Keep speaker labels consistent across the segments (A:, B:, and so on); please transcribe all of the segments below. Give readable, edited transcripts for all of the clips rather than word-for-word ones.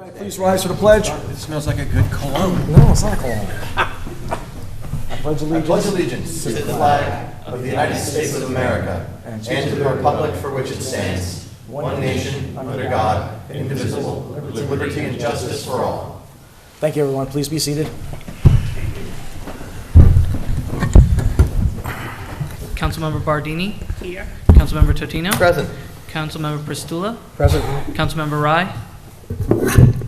A: right, please rise for the pledge.
B: It smells like a good cologne.
A: No, it's not a cologne. I pledge allegiance.
C: I pledge allegiance to the flag of the United States of America and to the republic for which it stands, one nation, under God, indivisible, with liberty and justice for all.
A: Thank you, everyone. Please be seated.
D: Councilmember Bardini. Here. Councilmember Totino.
C: Present.
D: Councilmember Pristula.
A: Present.
D: Councilmember Rye.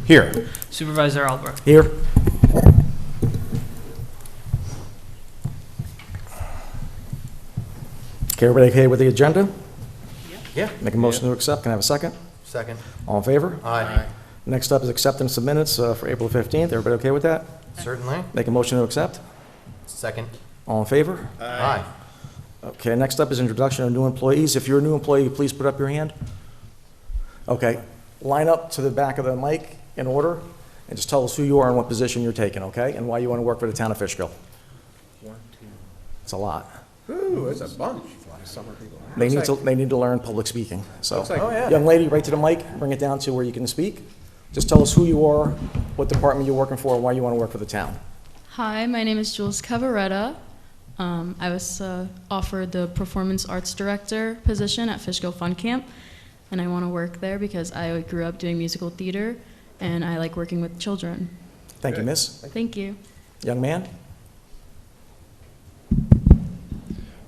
B: Here.
D: Supervisor Albert.
A: Here. Okay, everybody okay with the agenda?
C: Yeah.
A: Make a motion to accept. Can I have a second?
C: Second.
A: All in favor?
C: Aye.
A: Next up is acceptance of minutes for April 15th. Everybody okay with that?
C: Certainly.
A: Make a motion to accept.
C: Second.
A: All in favor?
C: Aye.
A: Okay, next up is introduction of new employees. If you're a new employee, please put up your hand. Okay, line up to the back of the mic in order and just tell us who you are and what position you're taking, okay? And why you want to work for the town of Fishkill. It's a lot.
B: Ooh, it's a bunch. A lot of summer people.
A: They need to learn public speaking. So,
B: Looks like- Oh, yeah.
A: young lady, right to the mic, bring it down to where you can speak. Just tell us who you are, what department you're working for, and why you want to work for the town.
E: Hi, my name is Jules Cavaretta. I was offered the Performance Arts Director position at Fishkill Fun Camp, and I want to work there because I grew up doing musical theater, and I like working with children.
A: Thank you, miss.
E: Thank you.
A: Young man?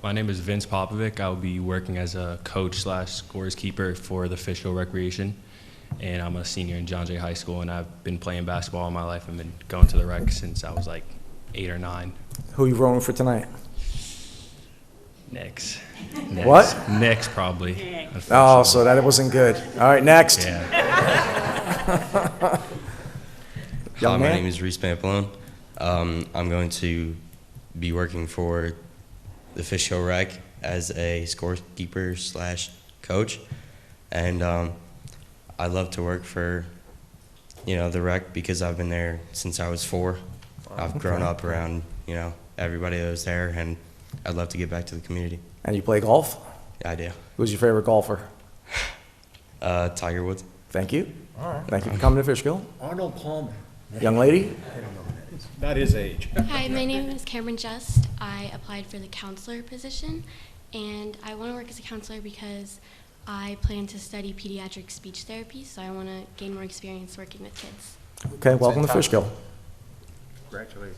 F: My name is Vince Popovic. I'll be working as a coach / scores keeper for the Fishkill Recreation. And I'm a senior in John Jay High School, and I've been playing basketball all my life. I've been going to the rec since I was like 8 or 9.
A: Who are you rolling for tonight?
F: Knicks.
A: What?
F: Knicks, probably.
A: Oh, so that wasn't good. All right, next.
F: Yeah.
A: Young
G: Hi,
A: man?
G: my name is Reese Pampalone. I'm going to be working for the Fishkill Rec as a scorekeeper / coach, and I love to work for, the rec because I've been there since I was 4. I've grown up around, everybody that was there, and I'd love to give back to the community.
A: And you play golf?
G: Yeah, I do.
A: Who's your favorite golfer?
G: Tiger Woods.
A: Thank you.
B: All right.
A: Thank you for coming to Fishkill.
B: Arnold Palmer.
A: Young lady?
B: Not his age.
H: Hi, my name is Cameron Just. I applied for the counselor position, and I want to work as a counselor because I plan to study pediatric speech therapy, so I want to gain more experience working with kids.
A: Okay, welcome to Fishkill.
B: Congratulations.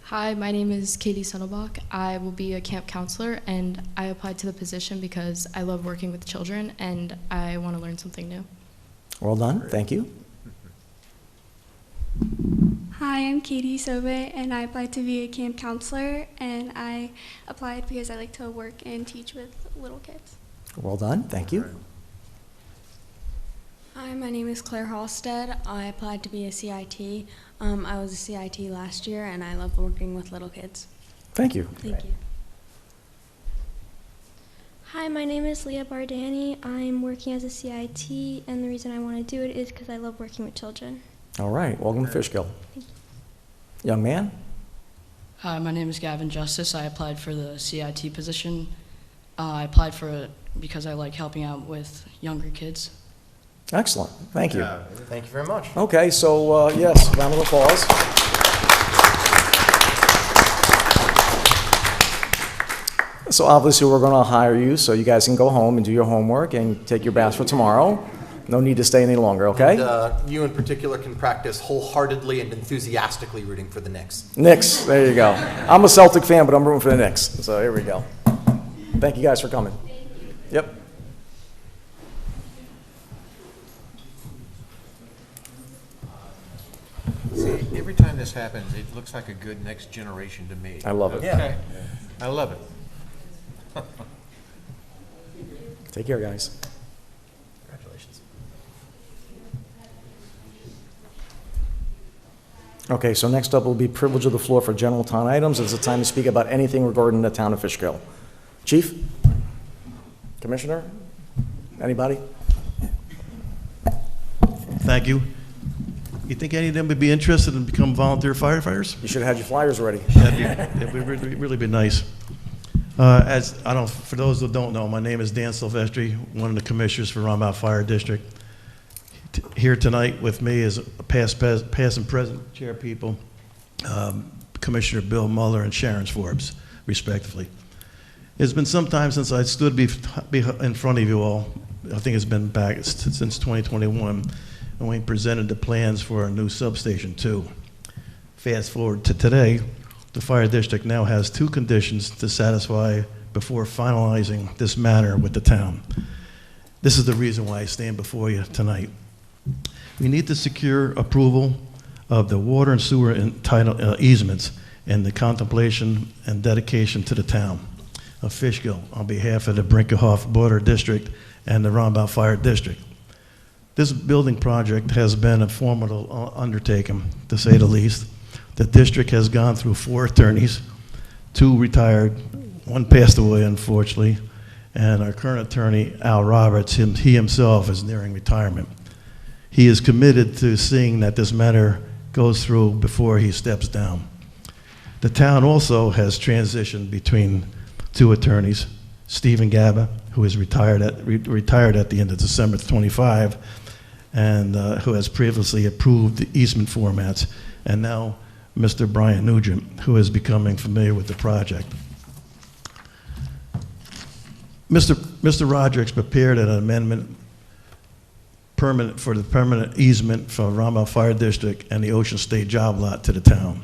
E: Hi, my name is Katie Settlebach. I will be a camp counselor, and I applied to the position because I love working with children, and I want to learn something new.
A: Well done, thank you.
I: Hi, I'm Katie Sobe, and I applied to be a camp counselor, and I applied because I like to work and teach with little kids.
A: Well done, thank you.
J: Hi, my name is Claire Halstead. I applied to be a CIT. I was a CIT last year, and I love working with little kids.
A: Thank you.
J: Thank you.
I: Hi, my name is Leah Bardani. I'm working as a CIT, and the reason I want to do it is because I love working with children.
A: All right, welcome to Fishkill. Young man?
E: Hi, my name is Gavin Justice. I applied for the CIT position. I applied for it because I like helping out with younger kids.
A: Excellent, thank you.
C: Thank you very much.
A: Okay, so yes, round of applause. So obviously we're gonna hire you so you guys can go home and do your homework and take your baths for tomorrow. No need to stay any longer, okay?
C: And, you in particular can practice wholeheartedly and enthusiastically rooting for the Knicks.
A: Knicks, there you go. I'm a Celtic fan, but I'm rooting for the Knicks, so here we go. Thank you guys for coming. Yep.
B: See, every time this happens, it looks like a good next generation to me.
A: I love it.
B: Okay. I love it.
A: Take care, guys.
C: Congratulations.
A: Okay, so next up will be privilege of the floor for general town items. It's a time to speak about anything regarding the town of Fishkill. Chief? Commissioner? Anybody?
K: Thank you. You think any of them would be interested in become volunteer firefighters?
A: You should have had your flyers ready.
K: That'd be really be nice. For those that don't know, my name is Dan Silvestri, one of the commissioners for Roundabout Fire District. here tonight with me is past and present chair people, Commissioner Bill Muller and Sharon Forbes, respectively. It's been some time since I stood in front of you all. I think it's been back since 2021, and we presented the plans for our new substation 2. Fast forward to today, the fire district now has 2 conditions to satisfy before finalizing this matter with the town. This is the reason why I stand before you tonight. We need to secure approval of the water and sewer easements and the contemplation and dedication to the town of Fishkill on behalf of the Brinkerhoff Border District and the Roundabout Fire District. This building project has been a formidable undertaking, to say the least. The district has gone through 4 attorneys, 2 retired, 1 passed away, unfortunately, and our current attorney, Al Roberts, he himself is nearing retirement. He is committed to seeing that this matter goes through before he steps down. The town also has transitioned between 2 attorneys, Stephen Gaba, who is retired at the end of December 25, and who has previously approved the easement formats, and now Mr. Brian Nugent, who is becoming familiar with the project. Mr. Roderick's prepared an amendment for the permanent easement from Roundabout Fire District and the Ocean State job lot to the town.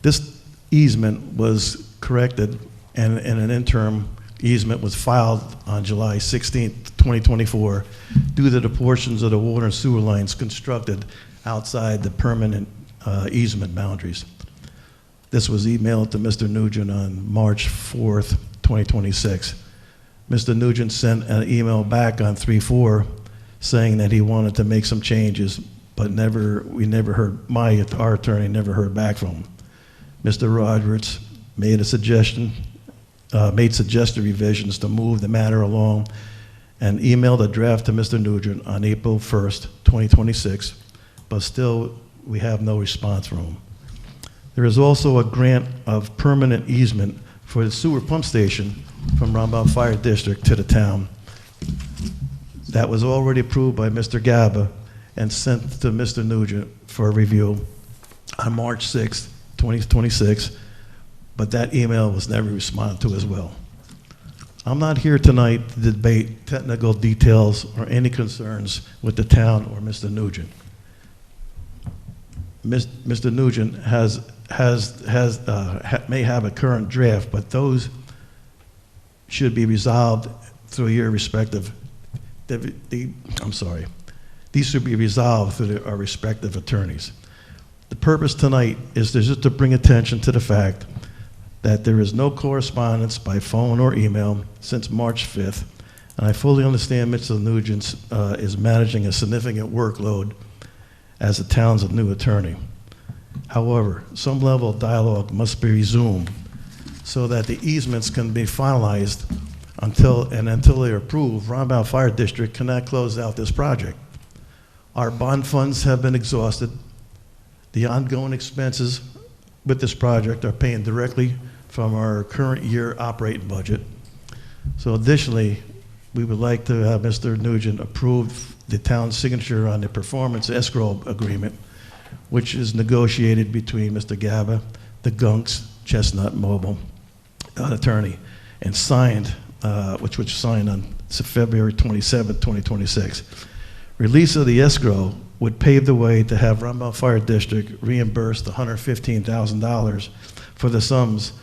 K: This easement was corrected, and an interim easement was filed on July 16, 2024, due to the portions of the water and sewer lines constructed outside the permanent easement boundaries. This was emailed to Mr. Nugent on March 4th, 2026. Mr. Nugent sent an email back on 3/4 saying that he wanted to make some changes, but our attorney never heard back from him. Mr. Roberts made suggested revisions to move the matter along and emailed a draft to Mr. Nugent on April 1st, 2026, but still we have no response from him. There is also a grant of permanent easement for the sewer pump station from Roundabout Fire District to the town. That was already approved by Mr. Gaba and sent to Mr. Nugent for review on March 6th, 2026, but that email was never responded to as well. I'm not here tonight to debate technical details or any concerns with the town or Mr. Nugent. Mr. Nugent may have a current draft, but those should be resolved through your respective. These should be resolved through our respective attorneys. The purpose tonight is just to bring attention to the fact that there is no correspondence by phone or email since March 5th, and I fully understand Mr. Nugent is managing a significant workload as the town's new attorney. However, some level of dialogue must be resumed so that the easements can be finalized until they are approved. Roundabout Fire District cannot close out this project. Our bond funds have been exhausted. The ongoing expenses with this project are paying directly from our current year operating budget. So additionally, we would like to have Mr. Nugent approve the town's signature on the performance escrow agreement, which is negotiated between Mr. Gaba, the Gunks, Chestnut Mobile attorney, and signed, which was signed on February 27, 2026. Release of the escrow would pave the way to have Roundabout Fire District reimburse the $115,000 for the sums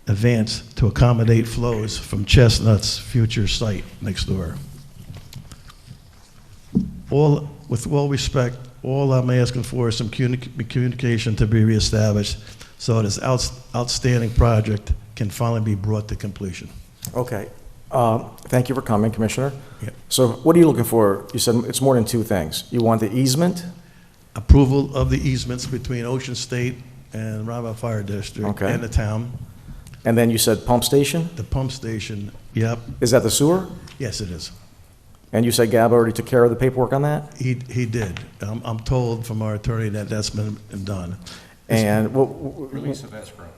K: advanced to accommodate flows from Chestnut's future site next door. With all respect, all I'm asking for is some communication to be reestablished so this outstanding project can finally be brought to completion.
A: Okay. Thank you for coming, Commissioner.
K: Yep.
A: So what are you looking for? You said it's more than 2 things. You want the easement?
K: Approval of the easements between Ocean State and Roundabout Fire District
A: Okay.
K: and the town.
A: And then you said pump station?
K: The pump station, yep,
A: Is that the sewer?
K: yes, it is.
A: And you said Gab already took care of the paperwork on that?
K: He did. I'm told from our attorney that that's been done.
A: And
B: Release of escrow.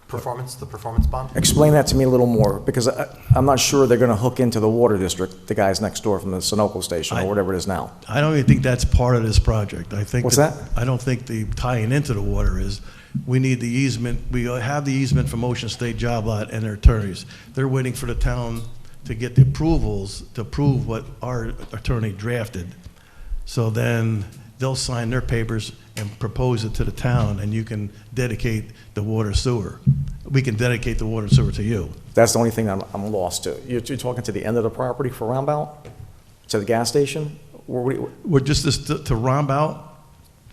C: The performance bond?
A: Explain that to me a little more, because I'm not sure they're going to hook into the water district, the guys next door from the Sunoco station, or whatever it is now.
K: I don't even think that's part of this project. I think.
A: What's that?
K: I don't think the tying into the water is. We need the easement. We have the easement from Ocean State Job Lot and their attorneys. They're waiting for the town to get the approvals to prove what our attorney drafted. So then they'll sign their papers and propose it to the town, and you can dedicate the water sewer. We can dedicate the water sewer to you.
A: That's the only thing I'm lost to. You're talking to the end of the property for Roundabout? To the gas station?
K: We're just to Roundabout,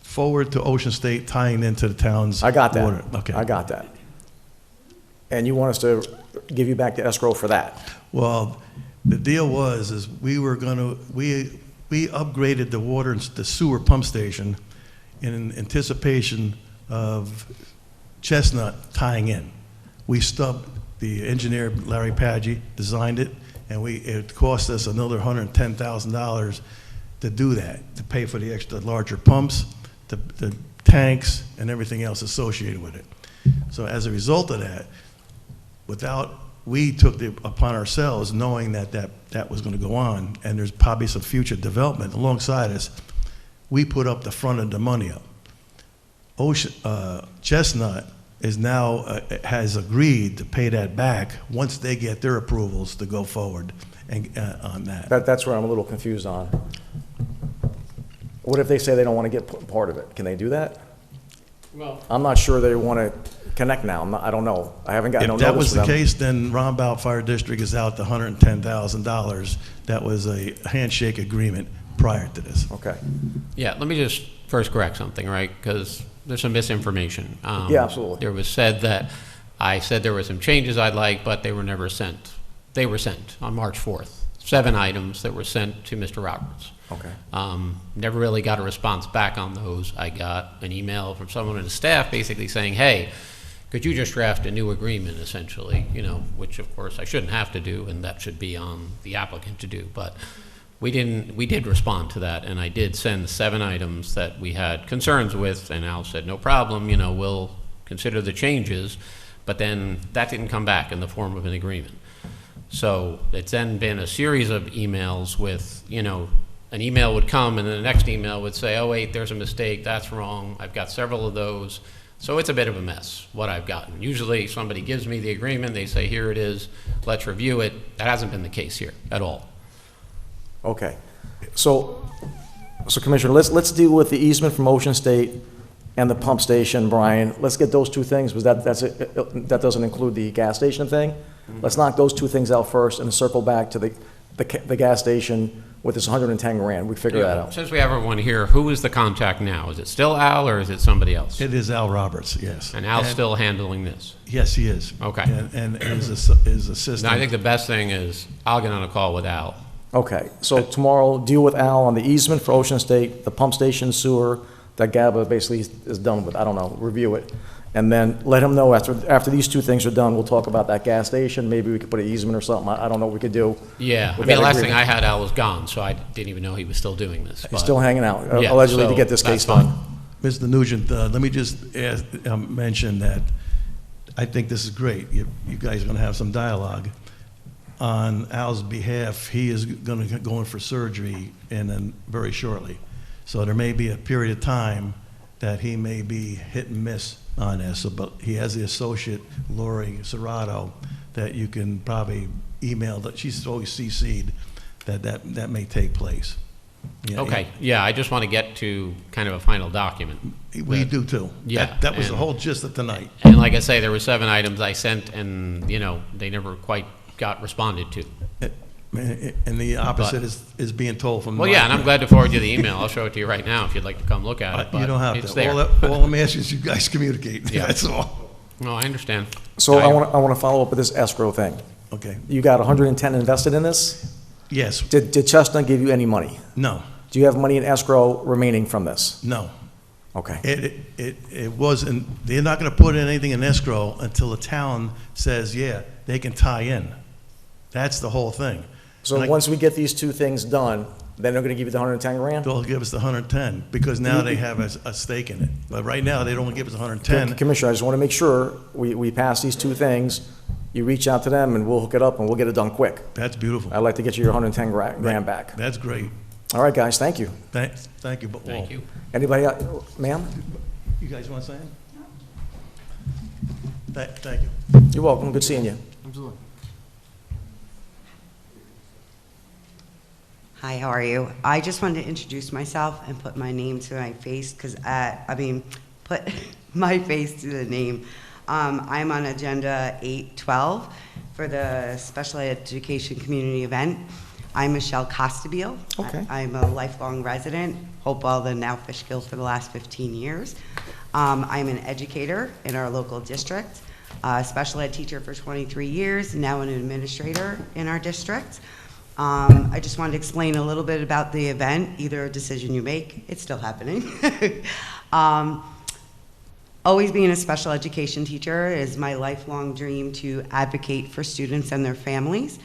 K: forward to Ocean State, tying into the town's
A: I got that.
K: water. Okay.
A: I got that. And you want us to give you back the escrow for that?
K: Well, the deal was, we upgraded the water, the sewer pump station in anticipation of Chestnut tying in. We stubbed, the engineer, Larry Paggi, designed it, and it cost us another $110,000 to do that, to pay for the extra larger pumps, the tanks, and everything else associated with it. So as a result of that, we took it upon ourselves, knowing that was going to go on, and there's probably some future development alongside us. We put up the front of the money up. Chestnut is now has agreed to pay that back once they get their approvals to go forward and on that.
A: That's where I'm a little confused on. What if they say they don't want to get part of it? Can they do that?
B: Well,
A: I'm not sure they want to connect now. I don't know. I haven't gotten no
K: If that
A: notice
K: was
A: from
K: the
A: them.
K: case, then Roundabout Fire District is out the $110,000. That was a handshake agreement prior to this.
A: Okay.
L: Yeah, let me just first correct something, right? Because there's some misinformation.
A: Yeah, absolutely.
L: There was said that I said there were some changes I'd like, but they were never sent. They were sent on March 4th. 7 items that were sent to Mr. Roberts.
A: Okay.
L: Never really got a response back on those. I got an email from someone in the staff basically saying, hey, could you just draft a new agreement, essentially, which of course I shouldn't have to do, and that should be on the applicant to do. But we did respond to that, and I did send 7 items that we had concerns with, and Al said, no problem, we'll consider the changes, but then that didn't come back in the form of an agreement. So it's then been a series of emails with, an email would come and then the next email would say, oh wait, there's a mistake, that's wrong. I've got several of those. So it's a bit of a mess, what I've gotten. Usually somebody gives me the agreement, they say, here it is, let's review it. That hasn't been the case here at all.
A: Okay. So Commissioner, let's deal with the easement from Ocean State and the pump station, Brian. Let's get those 2 things, because that doesn't include the gas station thing. Let's knock those 2 things out first and circle back to the gas station with this 110 grand. We figure that out.
L: Since we have everyone here, who is the contact now? Is it still Al or is it somebody else?
K: It is Al Roberts, yes.
L: And Al's still handling this?
K: Yes, he is.
L: Okay.
K: And his assistant.
L: Now, I think the best thing is I'll get on a call with Al.
A: Okay. So tomorrow, deal with Al on the easement for Ocean State, the pump station sewer that GABA basically is done with. I don't know. Review it. And then let him know after these 2 things are done, we'll talk about that gas station. Maybe we could put an easement or something. I don't know what we could do.
L: Yeah, the last thing I had, Al was gone, so I didn't even know he was still doing this.
A: He's still hanging out,
L: Yeah,
A: allegedly, to
L: so
A: get this case
L: that's
A: done.
K: Mr. Nugent, let me just mention that I think this is great. You guys are going to have some dialogue. On Al's behalf, he is going to go in for surgery very shortly. So there may be a period of time that he may be hit and miss on this, but he has the associate, Lori Serrato, that you can probably email, that she's always CC'd, that may take place. Yeah,
L: okay, yeah, I just want to get to kind of a final document.
K: We do too.
L: Yeah.
K: That was the whole gist of tonight.
L: And like I say, there were 7 items I sent, and, they never quite got responded to.
K: And the opposite is being told from.
L: Well, yeah, and I'm glad to forward you the email. I'll show it to you right now if you'd like to come look at it. But
K: you don't have
L: it's
K: to.
L: there.
K: All I'm asking is you guys communicate.
L: Yeah.
K: That's all.
L: No, I understand.
A: So I want to follow up with this escrow thing.
K: Okay.
A: You got 110 invested in this?
K: Yes.
A: Did Chestnut give you any money?
K: No.
A: Do you have money in escrow remaining from this?
K: No.
A: Okay.
K: It wasn't. They're not going to put anything in escrow until the town says, yeah, they can tie in. That's the whole thing.
A: So once we get these 2 things done, Then they're gonna give you the 110 grand?
K: They'll give us the 110, because now they have a stake in it. But right now, they don't give us 110.
A: Commissioner, I just wanna make sure we pass these two things. You reach out to them and we'll hook it up and we'll get it done quick.
K: That's beautiful.
A: I'd like to get you your 110 grand back.
K: That's great.
A: All right, guys, thank you.
K: Thank you.
L: Thank you.
A: Anybody else? Ma'am?
K: You guys want to say anything? Thank you.
A: You're welcome, good seeing you.
M: Hi, how are you? I just wanted to introduce myself and put my name to my face, because, put my face to the name. I'm on agenda 812 for the special education community event. I'm Michelle Costabile.
A: Okay.
M: I'm a lifelong resident, Hopewell, and now Fishkill for the last 15 years. I'm an educator in our local district, a special ed teacher for 23 years, now an administrator in our district. I just wanted to explain a little bit about the event, either a decision you make, it's still happening. Always being a special education teacher is my lifelong dream to advocate for students and their families.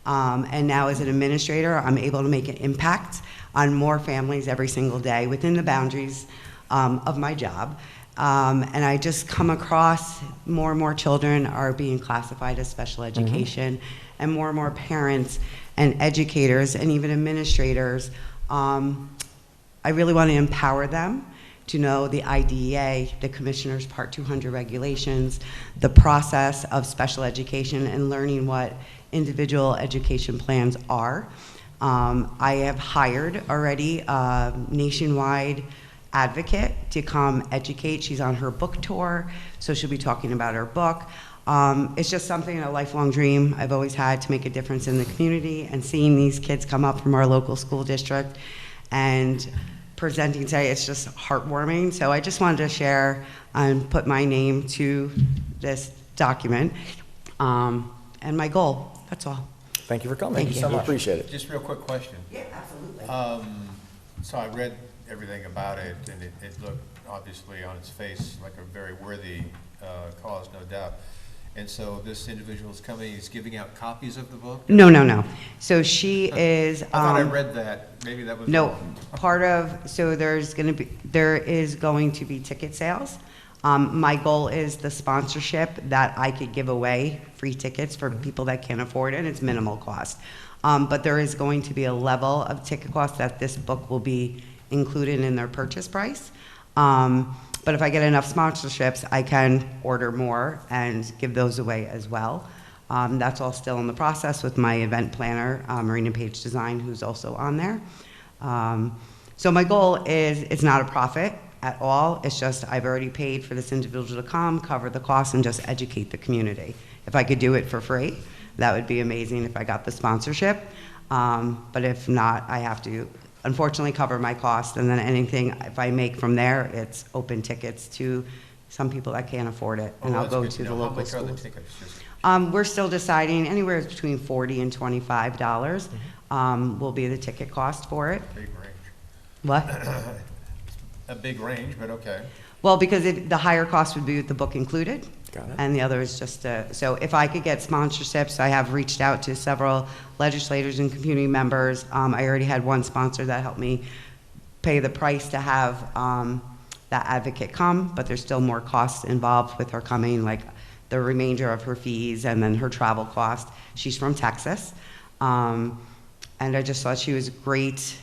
M: And now as an administrator, I'm able to make an impact on more families every single day within the boundaries of my job. And I just come across more and more children are being classified as special education, and more parents and educators and even administrators. I really want to empower them to know the IDEA, the Commissioner's Part 200 regulations, the process of special education, and learning what individual education plans are. I have hired already a nationwide advocate to come educate. She's on her book tour, so she'll be talking about her book. It's just something, a lifelong dream I've always had, to make a difference in the community, and seeing these kids come up from our local school district and presenting today, it's just heartwarming. So I just wanted to share and put my name to this document and my goal. That's all.
A: Thank you for coming.
M: Thank you so
A: We
M: much.
A: appreciate it.
B: Just real quick question.
M: Yeah, absolutely.
B: So I read everything about it, and it looked obviously on its face like a very worthy cause, no doubt. And so this individual is coming, he's giving out copies of the book?
M: No. So she is.
B: I thought I read that. Maybe that was
M: No,
B: wrong.
M: part of, so there is going to be ticket sales. My goal is the sponsorship, that I could give away free tickets for people that can't afford it, and it's minimal cost. But there is going to be a level of ticket cost that this book will be included in their purchase price. But if I get enough sponsorships, I can order more and give those away as well. That's all still in the process with my event planner, Marina Page Design, who's also on there. So my goal is, it's not a profit at all. It's just, I've already paid for this individual to come, cover the cost, and just educate the community. If I could do it for free, that would be amazing if I got the sponsorship. But if not, I have to unfortunately cover my cost, and then anything if I make from there, it's open tickets to some people that can't afford it, and I'll go to the local schools. How much are the tickets? We're still deciding, anywhere between $40 and $25 will be the ticket cost for it.
B: Big range.
M: What?
B: A big range, but okay.
M: Well, because the higher cost would be with the book included.
A: Got it.
M: And the other is just, so if I could get sponsorships, I have reached out to several legislators and community members. I already had one sponsor that helped me pay the price to have that advocate come, but there's still more costs involved with her coming, like the remainder of her fees and then her travel cost. She's from Texas. And I just thought she was a great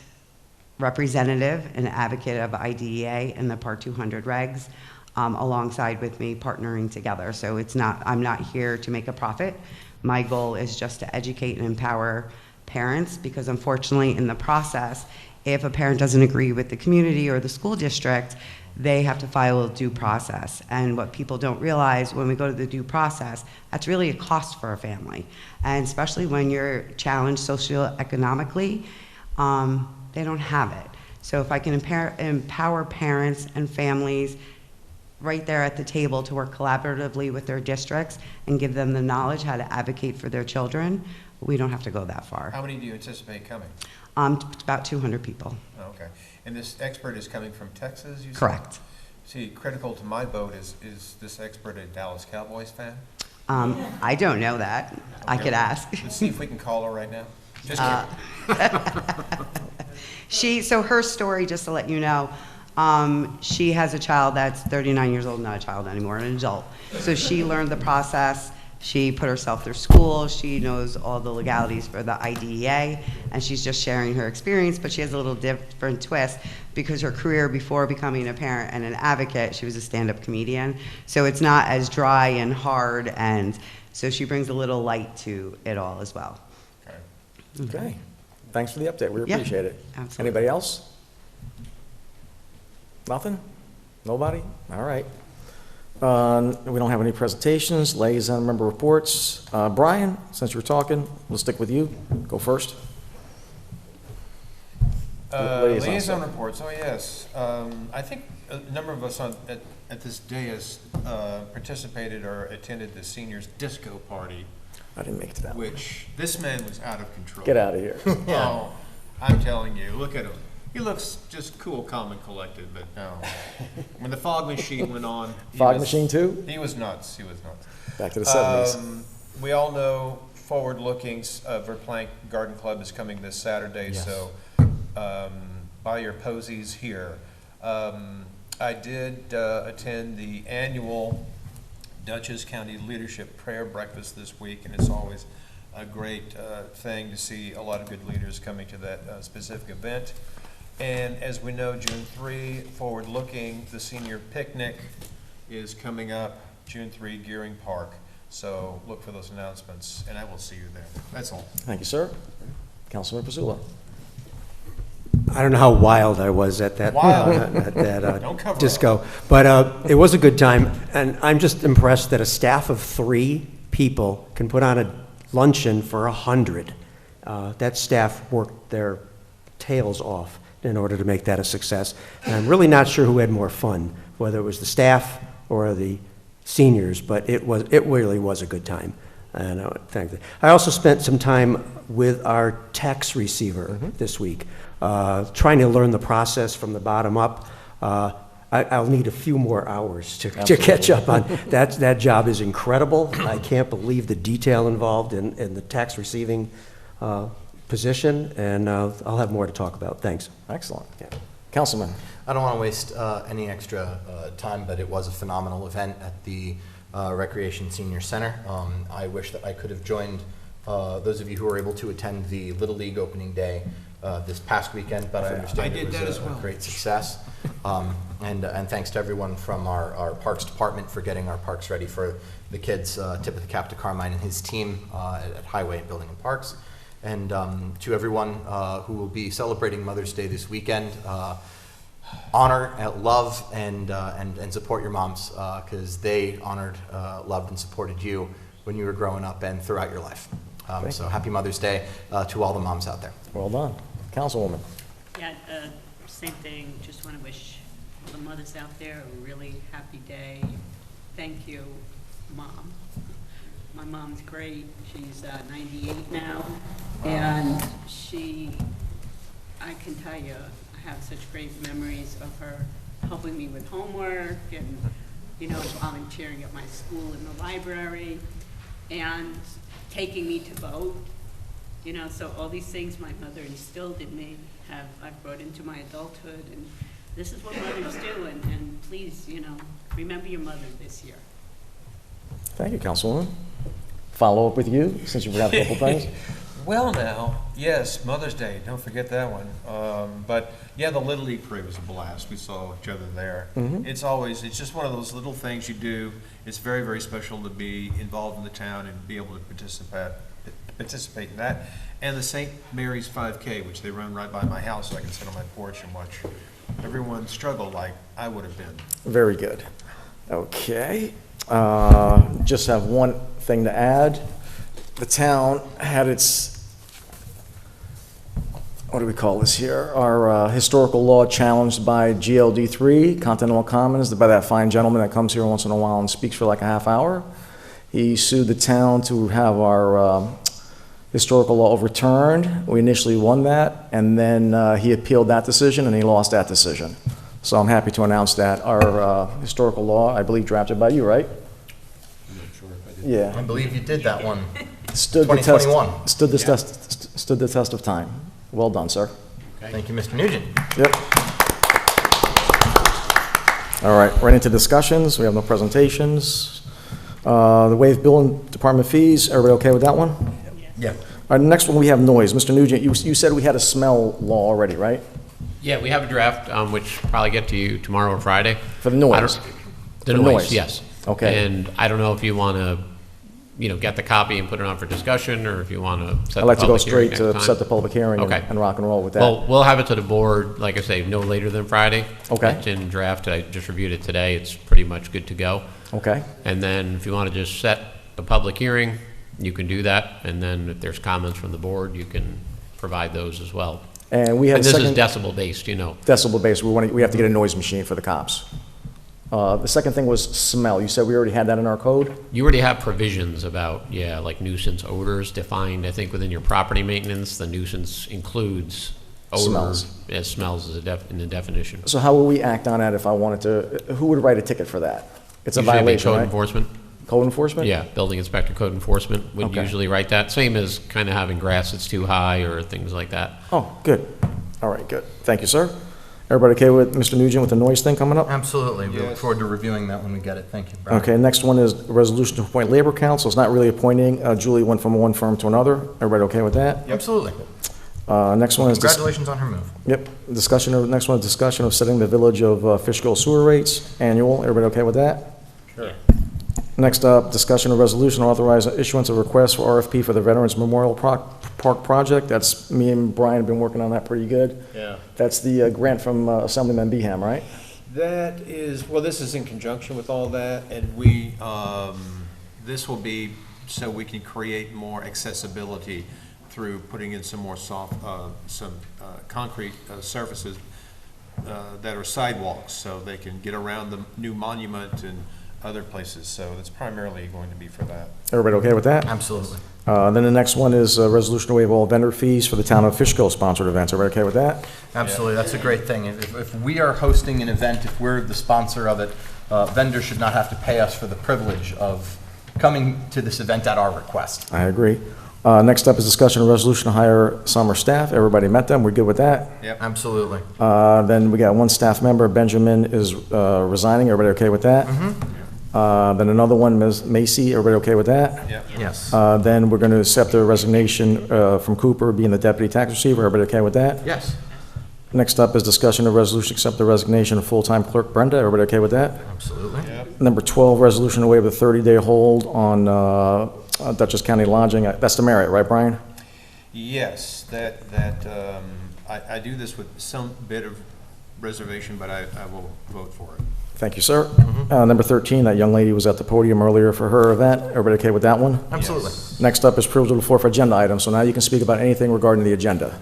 M: representative and advocate of IDEA and the Part 200 regs. Alongside with me, partnering together. So it's not, I'm not here to make a profit. My goal is just to educate and empower parents, because unfortunately in the process, if a parent doesn't agree with the community or the school district, they have to file a due process. And what people don't realize, when we go to the due process, that's really a cost for a family. And especially when you're challenged socioeconomically, they don't have it. So if I can empower parents and families right there at the table to work collaboratively with their districts and give them the knowledge how to advocate for their children, we don't have to go that far.
B: How many do you anticipate coming?
M: About 200 people.
B: Okay. And this expert is coming from Texas, you said?
M: Correct.
B: See, critical to my vote is this expert a Dallas Cowboys fan?
M: I don't know that. I could ask.
B: Let's see if we can call her right now. Just kidding.
M: So her story, just to let you know, she has a child that's 39 years old, not a child anymore, an adult. So she learned the process. She put herself through school. She knows all the legalities for the IDEA, and she's just sharing her experience, but she has a little different twist because her career before becoming a parent and an advocate, she was a stand-up comedian. So it's not as dry and hard, and so she brings a little light to it all as well.
A: Okay. Thanks for the update. We
M: Yeah,
A: appreciate it.
M: absolutely.
A: Anybody else? Nothing? Nobody? All right. We don't have any presentations, liaison member reports. Brian, since you're talking, we'll stick with you. Go first.
B: Liaison reports, oh yes. I think a number of us at this dais participated or attended the seniors disco party.
A: I didn't make it to that one.
B: Which, this man was out of control.
A: Get out of here.
B: Oh, I'm telling you, look at him. He looks just cool, calm, and collected, but no. When the fog machine went on.
A: Fog machine too?
B: He was nuts, he was nuts.
A: Back to the 70s.
B: We all know forward-looking, Verplank Garden Club is coming this Saturday,
A: Yes.
B: so buy your posies here. I did attend the annual Dutchess County Leadership Prayer Breakfast this week, and it's always a great thing to see a lot of good leaders coming to that specific event. And as we know, June 3, forward-looking, the senior picnic is coming up, June 3, Gearing Park. So look for those announcements, and I will see you there. That's all.
A: Thank you, sir. Councilman Pizzula.
N: I don't know how wild I was at that,
B: Don't cover
N: disco, but it was a good time, and I'm just impressed that a staff of 3 people can put on a luncheon for 100. That staff worked their tails off in order to make that a success, and I'm really not sure who had more fun, whether it was the staff or the seniors, but it really was a good time. And I also spent some time with our tax receiver this week, trying to learn the process from the bottom up. I'll need a few more hours to catch up on that. That job is incredible. I can't believe the detail involved in the tax receiving position, and I'll have more to talk about. Thanks.
A: Excellent. Yeah. Councilman.
C: I don't want to waste any extra time, but it was a phenomenal event at the Recreation Senior Center. I wish that I could have joined those of you who were able to attend the Little League opening day this past weekend, but I understand it was a great success. And thanks to everyone from our Parks Department for getting our parks ready for the kids. Tip of the cap to Carmine and his team at Highway, Building and Parks. And to everyone who will be celebrating Mother's Day this weekend, honor, love, and support your moms, because they honored, loved, and supported you when you were growing up and throughout your life. So happy Mother's Day to all the moms out there.
A: Well done. Councilwoman.
O: Yeah, same thing. Just want to wish all the mothers out there a really happy day. Thank you, Mom. My mom's great. She's 98 now, and I can tell you, I have such great memories of her helping me with homework and, volunteering at my school in the library and taking me to vote. So all these things my mother instilled in me I've brought into my adulthood, and this is what mothers do, and please, remember your mother this year.
A: Thank you, Councilwoman. Follow up with you, since you forgot a couple things.
B: Well now, yes, Mother's Day, don't forget that one. But yeah, the Little League parade was a blast. We saw each other there. It's just one of those little things you do. It's very, very special to be involved in the town and be able to participate in that. And the St. Mary's 5K, which they run right by my house, so I can sit on my porch and watch everyone struggle like I would have been.
A: Very good. Okay. Just have one thing to add. The town had its, what do we call this here? Our historical law challenged by GLD3, Continental Commons, by that fine gentleman that comes here once in a while and speaks for like a half hour. He sued the town to have our historical law overturned. We initially won that, and then he appealed that decision, and he lost that decision. So I'm happy to announce that our historical law, I believe drafted by you, right?
C: I'm not sure if I did.
A: Yeah.
C: I believe you did that one.
A: Stood
C: 2021.
A: stood the test of time. Well done, sir.
C: Thank you, Mr. Nugent.
A: Yep. All right, right into discussions. We have no presentations. The waive bill and department fees, everybody okay with that one?
C: Yeah.
A: All right, the next one, we have noise. Mr. Nugent, you said we had a smell law already, right?
L: Yeah, we have a draft, which probably get to you tomorrow or Friday.
A: For the noise?
L: The
A: For
L: noise, yes.
A: Okay.
L: And I don't know if you want to, get the copy and put it on for discussion, or if you want to set
A: I'd
L: the
A: like to go
L: public hearing
A: straight to
L: next
A: set
L: time.
A: the public hearing
L: Okay.
A: and rock and roll with that.
L: Well, we'll have it to the board, like I say, no later than Friday.
A: Okay.
L: It's in draft. I just reviewed it today. It's pretty much good to go.
A: Okay.
L: And then if you want to just set the public hearing, you can do that. And then if there's comments from the board, you can provide those as well.
A: And we had
L: And
A: a
L: this is
A: second.
L: decibel based,
A: Decibel based, we have to get a noise machine for the cops. The second thing was smell. You said we already had that in our code?
L: You already have provisions about, like nuisance odors defined, I think, within your property maintenance. The nuisance includes odors.
A: Smells.
L: As smells is in the definition.
A: So how will we act on that if I wanted to, who would write a ticket for that? It's a
L: Usually it'd be
A: violation,
L: Code
A: right?
L: enforcement.
A: Code enforcement?
L: Yeah, building inspector, code enforcement would
A: Okay.
L: usually write that. Same as kind of having grass that's too high or things like that.
A: Oh, good. All right, good. Thank you, sir. Everybody okay with Mr. Nugent with the noise thing coming up?
C: Absolutely. We look
B: Yes.
C: forward to reviewing that when we get it. Thank you, Brian.
A: Okay, next one is a resolution to appoint labor council. It's not really appointing. Julie went from one firm to another. Everybody okay with that?
C: Absolutely.
A: Next one is.
C: Congratulations on her move.
A: Yep. Next one is discussion of setting the Village of Fishkill sewer rates annual. Everybody okay with that?
C: Sure.
A: Next up, discussion of resolution authorizing issuance of request for RFP for the Veterans Memorial Park project. That's, me and Brian have been working on that pretty good.
B: Yeah.
A: That's the grant from Assemblyman Beham, right?
B: That is, well, this is in conjunction with all that, and we, this will be so we can create more accessibility through putting in some more concrete surfaces that are sidewalks, so they can get around the new monument and other places. So it's primarily going to be for that.
A: Everybody okay with that?
C: Absolutely.
A: Then the next one is a resolution to waive all vendor fees for the town of Fishkill sponsored events. Everybody okay with that?
C: Absolutely. That's a great thing. If we are hosting an event, if we're the sponsor of it, vendors should not have to pay us for the privilege of coming to this event at our request.
A: I agree. Next up is discussion of resolution to hire summer staff. Everybody met them. We're good with that?
B: Yep.
C: Absolutely.
A: Then we got one staff member, Benjamin, is resigning. Everybody okay with that? Then another one, Ms. Macy. Everybody okay with that?
B: Yep.
C: Yes.
A: Then we're going to accept the resignation from Cooper being the deputy tax receiver. Everybody okay with that?
C: Yes.
A: Next up is discussion of resolution to accept the resignation of full-time clerk Brenda. Everybody okay with that?
C: Absolutely.
B: Yep.
A: Number 12, resolution to waive the 30-day hold on Dutchess County lodging. That's the Marriott, right, Brian?
B: Yes, I do this with some bit of reservation, but I will vote for it.
A: Thank you, sir. Number 13, that young lady was at the podium earlier for her event. Everybody okay with that one?
C: Absolutely.
B: Yes.
A: Next up is privilege of the floor for agenda items. So now you can speak about anything regarding the agenda.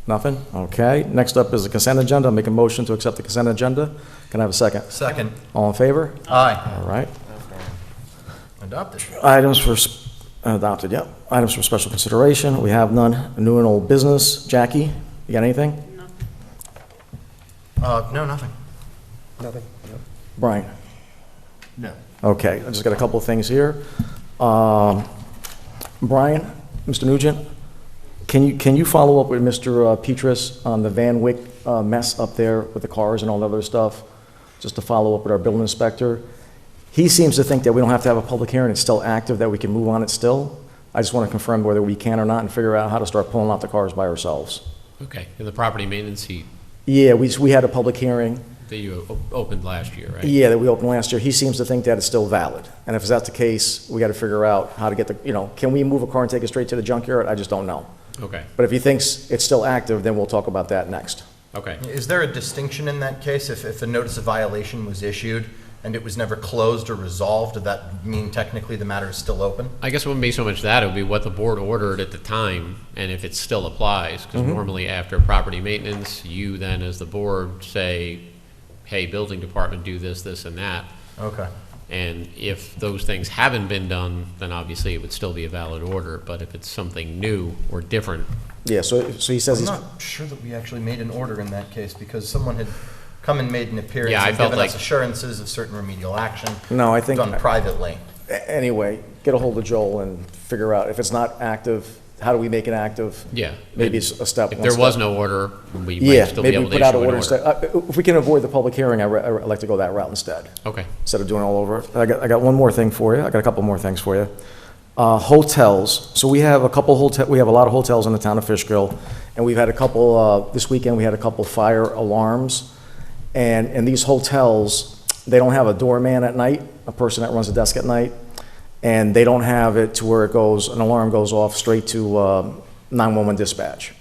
A: Nothing? Okay. Next up is the consent agenda. I'll make a motion to accept the consent agenda. Can I have a second?
C: Second.
A: All in favor?
C: Aye.
A: All right.
C: Adopted.
A: Items for, adopted, yep. Items for special consideration, we have none. New and old business. Jackie, you got anything?
C: No, nothing.
N: Nothing.
A: Brian?
B: No.
A: Okay, I just got a couple of things here. Brian, Mr. Nugent, can you follow up with Mr. Petrus on the Van Wyck mess up there with the cars and all the other stuff? Just to follow up with our building inspector. He seems to think that we don't have to have a public hearing, it's still active, that we can move on it still. I just want to confirm whether we can or not and figure out how to start pulling out the cars by ourselves.
L: Okay, in the property maintenance heat
A: Yeah, we had a public hearing.
L: that you opened last year, right?
A: Yeah, that we opened last year. He seems to think that it's still valid. And if that's the case, we got to figure out how to get can we move a car and take it straight to the junkyard? I just don't know.
L: Okay,
A: But if he thinks it's still active, then we'll talk about that next.
L: okay.
C: Is there a distinction in that case? If a notice of violation was issued and it was never closed or resolved, does that mean technically the matter is still open?
L: I guess it wouldn't be so much that, it would be what the board ordered at the time, and if it still applies, because normally after property maintenance, you then as the board say, hey, building department, do this, this, and that.
C: Okay.
L: And if those things haven't been done, then obviously it would still be a valid order, but if it's something new or different.
A: Yeah, so he says
C: I'm
A: he's,
C: not sure that we actually made an order in that case because someone had come and made an appearance
L: Yeah, I
C: and
L: felt
C: given us
L: like-
C: assurances of certain remedial action
A: No, I think-
C: done privately.
A: anyway, get a hold of Joel and figure out if it's not active, how do we make it active?
L: Yeah.
A: Maybe it's a step.
L: If
A: one
L: there was
A: step.
L: no order, we
A: Yeah,
L: might still be
A: maybe
L: able
A: we
L: to
A: put out
L: issue
A: an
L: an
A: order
L: order.
A: instead. If we can avoid the public hearing, I'd like to go that route instead.
L: Okay.
A: Instead of doing it all over. I got one more thing for you. I got a couple more things for you. Hotels. So we have we have a lot of hotels in the town of Fishkill, and we've had a couple, this weekend, we had a couple fire alarms. And these hotels, they don't have a doorman at night, a person that runs the desk at night, and they don't have it to where an alarm goes off straight to 911 dispatch.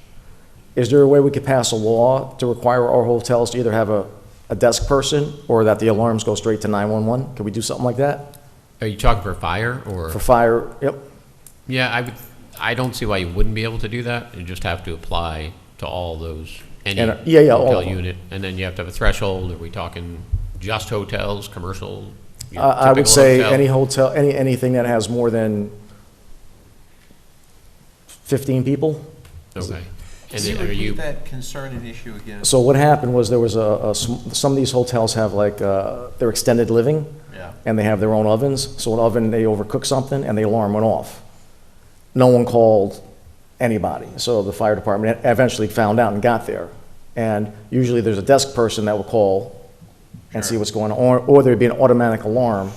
A: Is there a way we could pass a law to require our hotels to either have a desk person or that the alarms go straight to 911? Could we do something like that?
L: Are you talking for fire or?
A: For fire, yep.
L: Yeah, I don't see why you wouldn't be able to do that. You just have to apply to all those, any
A: And, yeah, all
L: hotel
A: of them.
L: unit. And then you have to have a threshold. Are we talking just hotels, commercial?
A: I would
L: typical
A: say
L: hotel?
A: any hotel, anything that has more than 15 people.
L: Okay. And
B: Can you
L: then are you,
B: repeat that concern and issue again?
A: So what happened was there was some of these hotels have like, their extended living.
B: Yeah.
A: And they have their own ovens. So an oven, they overcook something and the alarm went off. No one called anybody. So the fire department eventually found out and got there. And usually there's a desk person that would call and see what's going on, or there'd be an automatic alarm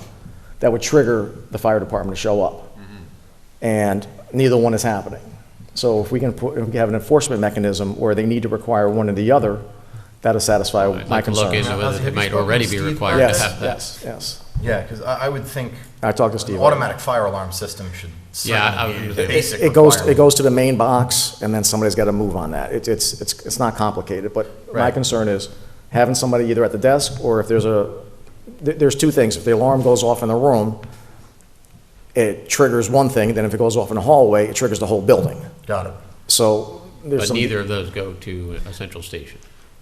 A: that would trigger the fire department to show up. And neither one is happening. So if we can have an enforcement mechanism where they need to require one or the other, that'll satisfy
L: I'd
A: my
L: like to look
A: concerns.
L: into whether
C: Have
L: it
C: you
L: might
C: spoken
L: already
C: to
L: be
C: Steve
L: required
C: about
L: to
C: that?
L: have that.
A: Yes.
C: Yeah, because I would think
A: I talked to Steve.
C: an automatic fire alarm system should
L: Yeah, I
C: certainly
L: was
C: be a
L: gonna
C: basic
A: It goes
C: requirement.
A: to the main box, and then somebody's got to move on that. It's not complicated, but my
C: Right.
A: concern is having somebody either at the desk, or if there's two things. If the alarm goes off in the room, it triggers one thing, then if it goes off in the hallway, it triggers the whole building.
C: Got it.
A: So there's
L: But
A: some,
L: neither of those go to a central station.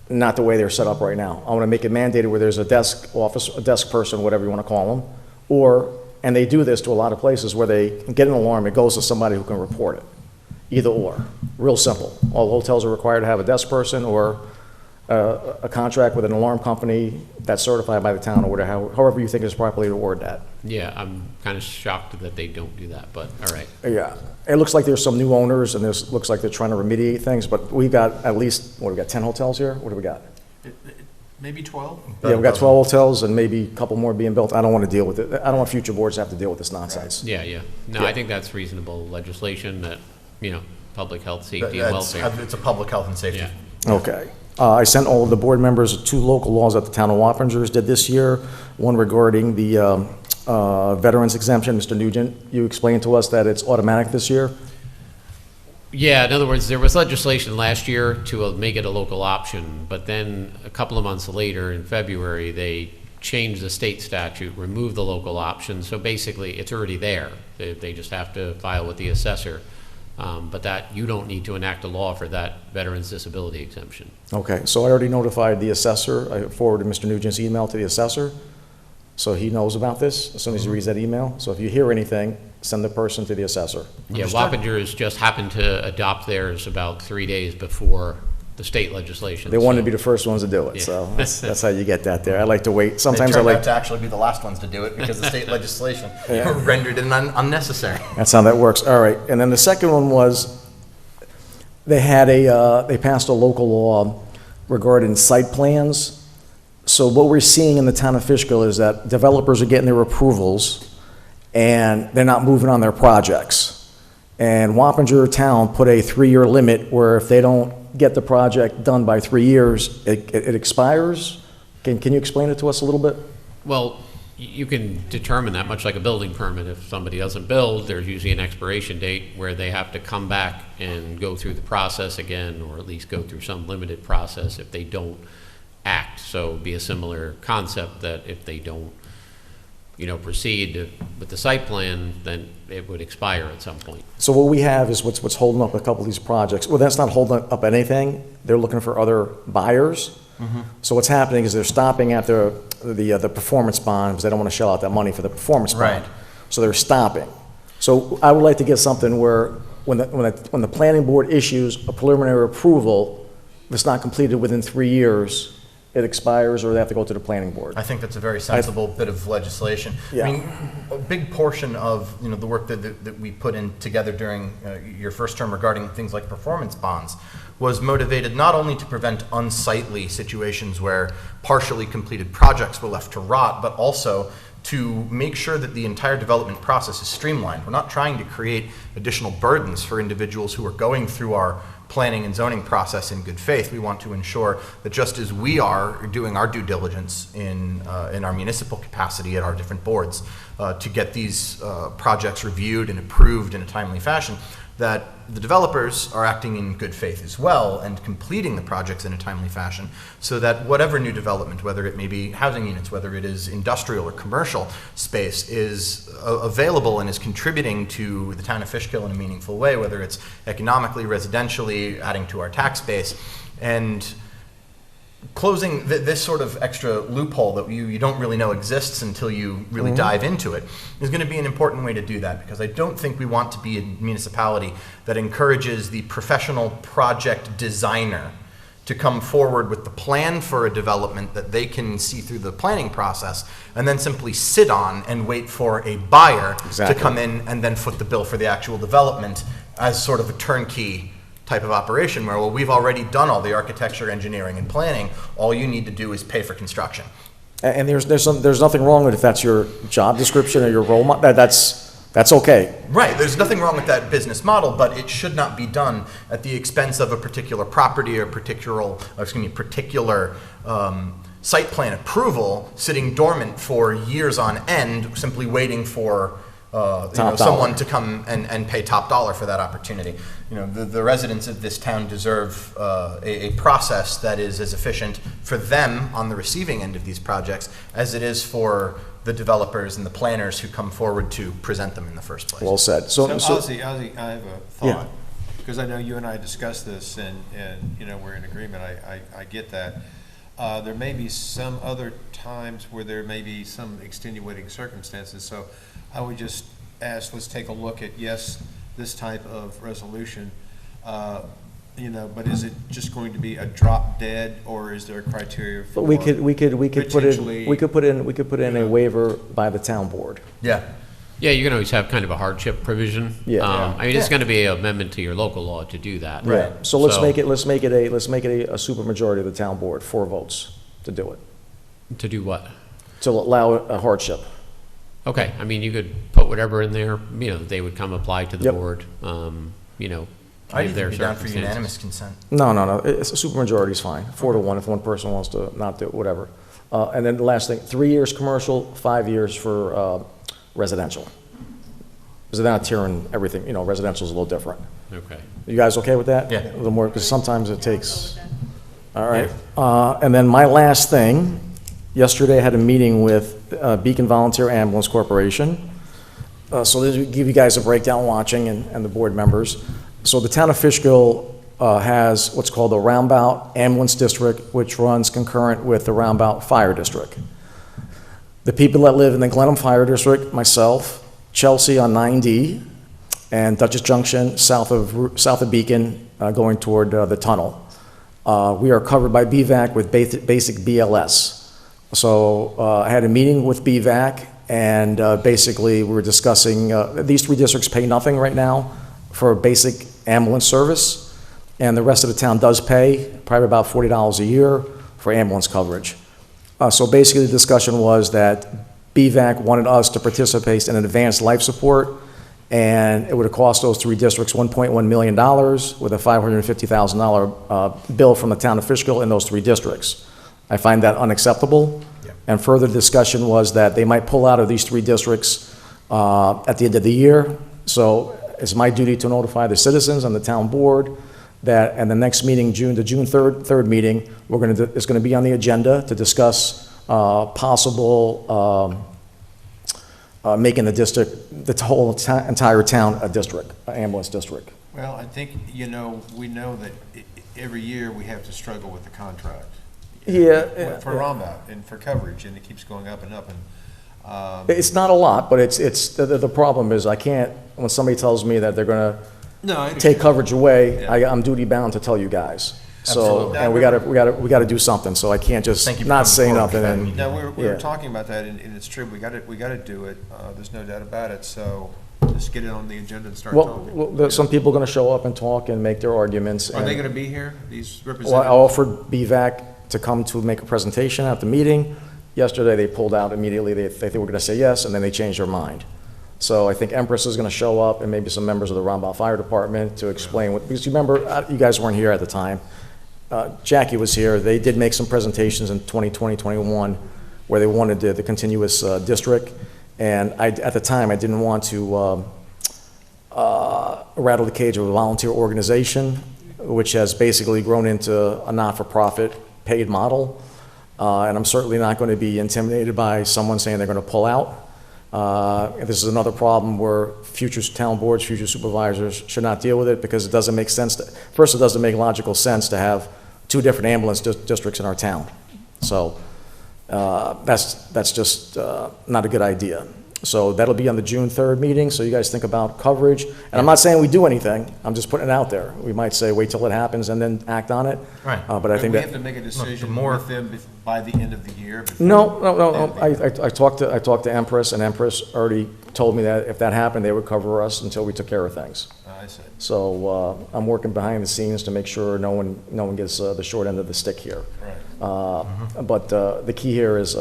A: not the way they're set up right now. I want to make it mandated where there's a desk person, whatever you want to call them, and they do this to a lot of places where they get an alarm, it goes to somebody who can report it. Either or. Real simple. All hotels are required to have a desk person or a contract with an alarm company that's certified by the town or whatever, however you think is properly to word that.
L: Yeah, I'm kind of shocked that they don't do that, but all right.
A: Yeah. It looks like there's some new owners and looks like they're trying to remediate things, but we've got at least, what, we got 10 hotels here? What do we got?
B: Maybe 12?
A: Yeah, we've got 12 hotels and maybe a couple more being built. I don't want to deal with it. I don't want future boards to have to deal with this nonsense.
L: Yeah, yeah. No,
A: Yeah.
L: I think that's reasonable legislation that, public health, safety, and
C: That's-
L: welfare.
C: It's a public health and safety.
L: Yeah.
A: Okay. I sent all of the board members 2 local laws that the town of Wappingers did this year. One regarding the veterans exemption. Mr. Nugent, you explained to us that it's automatic this year.
L: Yeah, in other words, there was legislation last year to make it a local option, but then a couple of months later, in February, they changed the state statute, removed the local option, so basically, it's already there. They just have to file with the assessor. But that, you don't need to enact a law for that veterans disability exemption.
A: Okay, so I already notified the assessor. I forwarded Mr. Nugent's email to the assessor, so he knows about this as soon as he reads that email. So if you hear anything, send the person to the assessor.
L: Yeah, Wappingers just happened to adopt theirs about 3 days before the state legislation.
A: They wanted to
L: so-
A: be the first ones to do it,
L: Yeah.
A: so that's how you get that there. I like to wait.
C: They
A: Sometimes I
C: turned
A: like,
C: out to actually be the last ones to do it because the state legislation
A: Yeah.
C: rendered it unnecessary.
A: that's how that works. All right, and then the second one was, they passed a local law regarding site plans. So what we're seeing in the town of Fishkill is that developers are getting their approvals and they're not moving on their projects. And Wappinger Town put a 3-year limit where if they don't get the project done by 3 years, it expires. Can you explain it to us a little bit?
L: Well, you can determine that, much like a building permit. If somebody doesn't build, there's usually an expiration date where they have to come back and go through the process again, or at least go through some limited process if they don't act. So it'd be a similar concept that if they don't, proceed with the site plan, then it would expire at some point.
A: So what we have is what's holding up a couple of these projects. Well, that's not holding up anything. They're looking for other buyers. So what's happening is they're stopping at the performance bond because they don't want to shell out that money for the performance bond.
C: Right.
A: So they're stopping. So I would like to get something where when the planning board issues a preliminary approval, if it's not completed within 3 years, it expires or they have to go to the planning board.
C: I think that's a very sensible bit of legislation.
A: Yeah.
C: I mean, a big portion of the work that we put in together during your first term regarding things like performance bonds was motivated not only to prevent unsightly situations where partially completed projects were left to rot, but also to make sure that the entire development process is streamlined. We're not trying to create additional burdens for individuals who are going through our planning and zoning process in good faith. We want to ensure that just as we are doing our due diligence in our municipal capacity at our different boards to get these projects reviewed and approved in a timely fashion, that the developers are acting in good faith as well and completing the projects in a timely fashion so that whatever new development, whether it may be housing units, whether it is industrial or commercial space, is available and is contributing to the town of Fishkill in a meaningful way, whether it's economically, residentially, adding to our tax base. And closing this sort of extra loophole that you don't really know exists until you really dive into it is going to be an important way to do that, because I don't think we want to be a municipality that encourages the professional project designer to come forward with the plan for a development that they can see through the planning process and then simply sit on and wait for a buyer to come in and then foot the bill for the actual development as sort of a turnkey type of operation where, well, we've already done all the architecture, engineering, and planning. All you need to do is pay for construction.
A: And there's nothing wrong with if that's your job description or your role model. That's okay.
C: Right. There's nothing wrong with that business model, but it should not be done at the expense of a particular property or particular site plan approval sitting dormant for years on end, simply waiting for someone to come and pay top dollar for that opportunity. The residents of this town deserve a process that is as efficient for them on the receiving end of these projects as it is for the developers and the planners who come forward to present them in the first place.
A: Well said.
B: Ozzy, I have a thought, because I know you and I discussed this, and we're in agreement. I get that. There may be some other times where there may be some extenuating circumstances, so I would just ask, let's take a look at, yes, this type of resolution, but is it just going to be a drop dead, or is there a criteria for?
A: But we could put in a waiver by the town board.
C: Yeah.
L: Yeah, you can always have kind of a hardship provision.
A: Yeah.
L: I mean, it's going to be an amendment to your local law to do that.
A: Right. So let's make it a supermajority of the town board, 4 votes to do it.
L: To do what?
A: To allow a hardship.
L: Okay. I mean, you could put whatever in there. They would come apply to the board.
C: I'd even be down for unanimous consent.
A: No. It's a supermajority is fine. 4-1 if one person wants to not do it, whatever. And then the last thing: 3 years commercial, 5 years for residential. Because they're not tiering everything. Residential is a little different.
L: Okay.
A: You guys okay with that?
C: Yeah.
A: A little more, because sometimes it takes. All right. And then my last thing. Yesterday, I had a meeting with Beacon Volunteer Ambulance Corporation. So this will give you guys a breakdown watching and the board members. So the town of Fishkill has what's called the Roundabout Ambulance District, which runs concurrent with the Roundabout Fire District. The people that live in the Glenham Fire District, myself, Chelsea on 9D, and Dutchess Junction south of Beacon going toward the tunnel. We are covered by BVAC with basic BLS. So I had a meeting with BVAC, and basically we were discussing, these 3 districts pay nothing right now for basic ambulance service, and the rest of the town does pay probably about $40 a year for ambulance coverage. So basically the discussion was that BVAC wanted us to participate in an advanced life support, and it would have cost those 3 districts $1.1 million with a $550,000 bill from the town of Fishkill in those 3 districts. I find that unacceptable. Yeah. And further discussion was that they might pull out of these 3 districts at the end of the year. So it's my duty to notify the citizens and the town board that at the next meeting, the June 3rd meeting, it's going to be on the agenda to discuss possible making the district, the whole entire town a district, an ambulance district.
B: Well, I think, we know that every year we have to struggle with the contract. For Roundabout and for coverage, and it keeps going up and up. And
A: it's not a lot, but it's the problem is I can't, when somebody tells me that they're going to take coverage away, I'm duty bound to tell you guys. So,
C: Absolutely.
A: and we gotta do something, so I can't just
C: Thank you for
A: not
C: coming
A: say
C: forward
A: nothing
C: for that
A: and.
C: meeting.
B: No, we were
A: Yeah.
B: talking about that, and it's true, we gotta do it, there's no doubt about it, so just get it on the agenda and start
A: Well,
B: talking.
A: there's some people are gonna show up and talk and make their arguments.
B: Are they
A: and-
B: gonna be here, these
A: Well, I
B: representatives?
A: offered BVAC to come to make a presentation at the meeting. Yesterday, they pulled out immediately. They were going to say yes, and then they changed their mind. So I think Empress is going to show up, and maybe some members of the Rombauer Fire Department to explain what, because you remember, you guys weren't here at the time. Jackie was here. They did make some presentations in 2020, 21, where they wanted the continuous district. And at the time, I didn't want to rattle the cage of a volunteer organization, which has basically grown into a not-for-profit paid model. And I'm certainly not going to be intimidated by someone saying they're going to pull out. This is another problem where future town boards, future supervisors should not deal with it because it doesn't make sense. First, it doesn't make logical sense to have two different ambulance districts in our town. So that's just not a good idea. So that'll be on the June 3rd meeting, so you guys think about coverage. And I'm not saying we do anything, I'm just putting it out there. We might say, wait till it happens and then act on it.
C: Right.
A: But I think
B: We
A: that.
B: have to make a decision
C: more-
B: with them by the end of the year? before-
A: No. I talked to Empress, and Empress already told me that if that happened, they would cover us until we took care of things.
B: I see.
A: So I'm working behind the scenes to make sure no one gets the short end of the stick here.
B: Right.
A: But the key here is,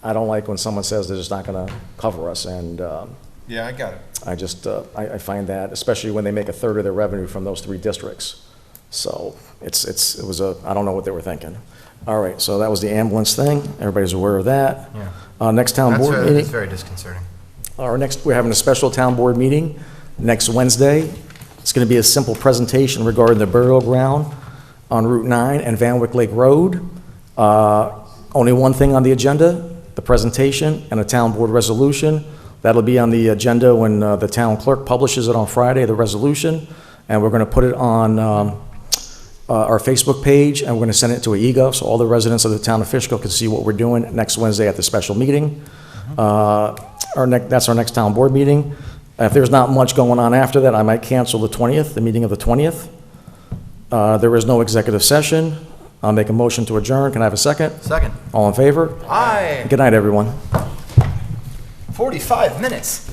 A: I don't like when someone says they're just not going to cover us, and
B: Yeah, I got it.
A: I just, I find that, especially when they make a third of their revenue from those three districts. So it was I don't know what they were thinking. All right, so that was the ambulance thing. Everybody's aware of that.
C: Yeah.
A: Next town board
C: That's
A: meeting.
C: very disconcerting.
A: We're having a special town board meeting next Wednesday. It's going to be a simple presentation regarding the burial ground on Route 9 and Van Wyck Lake Road. Only one thing on the agenda, the presentation and a town board resolution. That'll be on the agenda when the town clerk publishes it on Friday, the resolution. And we're going to put it on our Facebook page, and we're going to send it to eGov, so all the residents of the town of Fishkill can see what we're doing next Wednesday at the special meeting. That's our next town board meeting. If there's not much going on after that, I might cancel the 20th, the meeting of the 20th. There is no executive session. I'll make a motion to adjourn. Can I have a second?
C: Second.
A: All in favor?
C: Aye.
A: Good night, everyone.
C: 45 minutes.